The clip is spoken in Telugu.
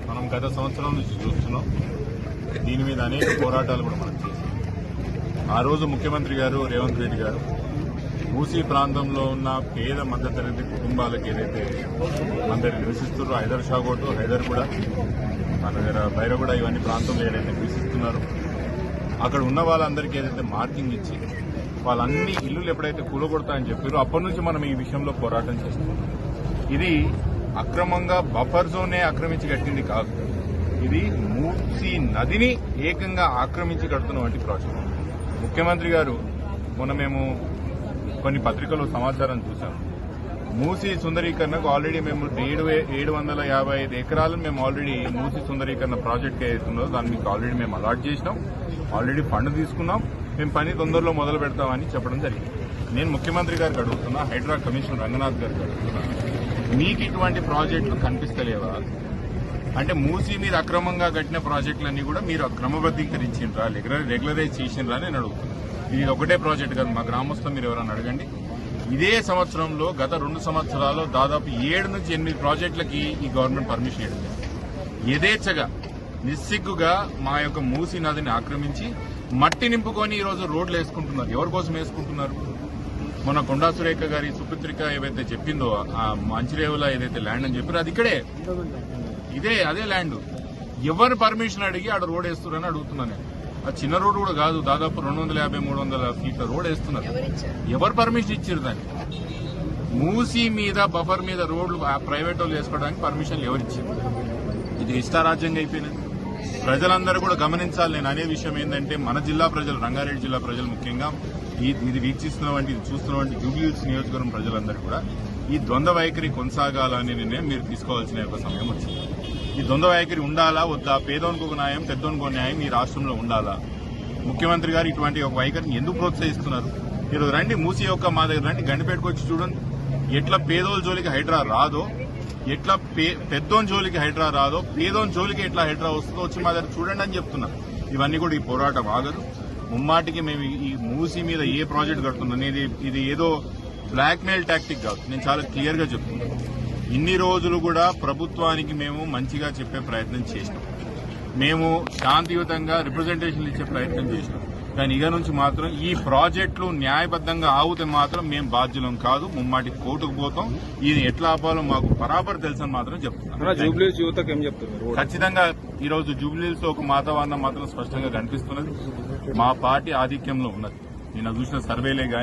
మనం గత సంవత్సరం నుంచి చూస్తున్నాం. దీని మీద అనేక పోరాటాలు కూడా మనం చేశాం. ఆ రోజు ముఖ్యమంత్రి గారు రేవంత్ రెడ్డి గారు మూసీ ప్రాంతంలో ఉన్న పేద మధ్యతరగతి కుటుంబాలకు ఏదైతే అందరు నివసిస్తున్నారో హైదర్ షాగోటు, హైదర్ కూడా, మన దగ్గర బైరగూడ, ఇవన్నీ ప్రాంతంలో ఏదైతే నివసిస్తున్నారో అక్కడ ఉన్న వాళ్ళందరికీ ఏదైతే మార్కింగ్ ఇచ్చి వాళ్ళన్ని ఇల్లులు ఎప్పుడైతే కూలగొడతాయని చెప్పారో అప్పటి నుంచి మనం ఈ విషయంలో పోరాటం చేస్తున్నాం. ఇది అక్రమంగా బఫర్ జోనే ఆక్రమించి కట్టింది కాదు. ఇది మూసీ నదిని ఏకంగా ఆక్రమించి కడుతున్న వంటి ప్రాజెక్ట్. ముఖ్యమంత్రి గారు మొన్న మేము కొన్ని పత్రికల్లో సమాచారం చూసాం. మూసీ సుందరీకరణకు ఆల్రెడీ మేము 755 ఎకరాలను మేము ఆల్రెడీ మూసీ సుందరీకరణ ప్రాజెక్ట్ ఏదైతుందో దాన్ని మీకు ఆల్రెడీ మేము అలాట్ చేసినాం. ఆల్రెడీ ఫండ్ తీసుకున్నాం. మేము పని తొందరలో మొదలు పెడతామని చెప్పడం జరిగింది. నేను ముఖ్యమంత్రి గారికి అడుగుతున్నా, హైడ్రా కమిషనర్ రంగనాథ్ గారికి అడుగుతున్నా, మీకు ఇటువంటి ప్రాజెక్టులు కనిపిస్తలేవా? అంటే మూసీ మీద అక్రమంగా కట్టిన ప్రాజెక్టులన్నీ కూడా మీరు క్రమబద్దీకరించిండ్రా, రెగ్యులరైజ్ చేసిండ్రా అని నేను అడుగుతున్నాను. ఇది ఒకటే ప్రాజెక్ట్ కాదు. మా గ్రామస్తులు మీరు ఎవరైనా అడగండి. ఇదే సంవత్సరంలో గత 2 సంవత్సరాల్లో దాదాపు 7 నుంచి 8 ప్రాజెక్టులకి ఈ గవర్నమెంట్ పర్మిషన్ ఇవ్వలేదు. యథేచ్ఛగా నిస్సిగ్గుగా మా యొక్క మూసీ నదిని ఆక్రమించి మట్టి నింపుకొని ఈరోజు రోడ్లు వేసుకుంటున్నారు. ఎవరి కోసం వేసుకుంటున్నారు? మొన్న కొండా సురేఖ గారి సుపుత్రిక ఏవైతే చెప్పిందో ఆ మంచిరేవుల ఏదైతే ల్యాండ్ అని చెప్పారో అది ఇక్కడే, అదే ల్యాండ్. ఎవరు పర్మిషన్ అడిగి ఆడ రోడ్ వేస్తున్నారని అడుగుతున్నాను. ఆ చిన్న రోడ్డు కూడా కాదు, దాదాపు 250-300 ఫీట్ల రోడ్ వేస్తున్నారు. ఎవరు పర్మిషన్ ఇచ్చారు దాన్ని? మూసీ మీద బఫర్ మీద రోడ్లు ప్రైవేట్ వాళ్ళు వేసుకోవడానికి పర్మిషన్లు ఎవరిచ్చారు? ఇది ఇష్టారాజ్యంగా అయిపోయినది. ప్రజలందరూ కూడా గమనించాలి. నేను అనే విషయం ఏంటంటే మన జిల్లా ప్రజలు, రంగారెడ్డి జిల్లా ప్రజలు ముఖ్యంగా ఇది వీక్షిస్తున్నవంటి, ఇది చూస్తున్నవంటి జూబ్లీహిల్స్ నియోజకవర్గం ప్రజలందరూ కూడా ఈ ద్వంద్వ వైఖరి కొనసాగాలని నిర్ణయం మీరు తీసుకోవాల్సిన ఒక సమయం వచ్చింది. ఈ ద్వంద్వ వైఖరి ఉండాలా వద్దా? పేదోనికి ఒక న్యాయం, పెద్దోనికి ఒక న్యాయం ఈ రాష్ట్రంలో ఉండాలా? ముఖ్యమంత్రి గారు ఇటువంటి ఒక వైఖరిని ఎందుకు ప్రోత్సహిస్తున్నారు? ఈరోజు రండి, మూసీ యొక్క మా దగ్గర రండి, గండిపేటకు వచ్చి చూడండి. ఎట్లా పేదోళ్ళ జోలికి హైడ్రా రాదో, ఎట్లా పెద్దోని జోలికి హైడ్రా రాదో, పేదోని జోలికి ఎట్లా హైడ్రా వస్తుందో వచ్చి మా దగ్గర చూడండి అని చెప్తున్నా. ఇవన్నీ కూడా ఈ పోరాటం ఆగదు. ముమ్మాటికి మేము ఈ మూసీ మీద ఏ ప్రాజెక్ట్ కడుతున్నాం, ఇది ఏదో బ్లాక్మెయిల్ టాక్టిక్ కాదు. నేను చాలా క్లియర్ గా చెప్తున్నాను. ఇన్ని రోజులు కూడా ప్రభుత్వానికి మేము మంచిగా చెప్పే ప్రయత్నం చేసినాం. మేము శాంతియుతంగా రిప్రజెంటేషన్లు ఇచ్చే ప్రయత్నం చేసినాం. కానీ ఇక నుంచి మాత్రం ఈ ప్రాజెక్టులు న్యాయబద్దంగా ఆగితే మాత్రం మేము బాధ్యులం కాదు. ముమ్మాటి కోర్టుకు పోతాం. ఇది ఎట్లా ఆపాలో మాకు బరాబర్ తెలుసని మాత్రం చెప్తున్నాం. జూబ్లీహిల్స్ యువతకు ఏం చెప్తున్నారు? ఖచ్చితంగా ఈ రోజు జూబ్లీహిల్స్ ఒక వాతావరణం మాత్రం స్పష్టంగా కనిపిస్తున్నది. మా పార్టీ ఆధిక్యంలో ఉన్నది. నేను చూసిన సర్వేలే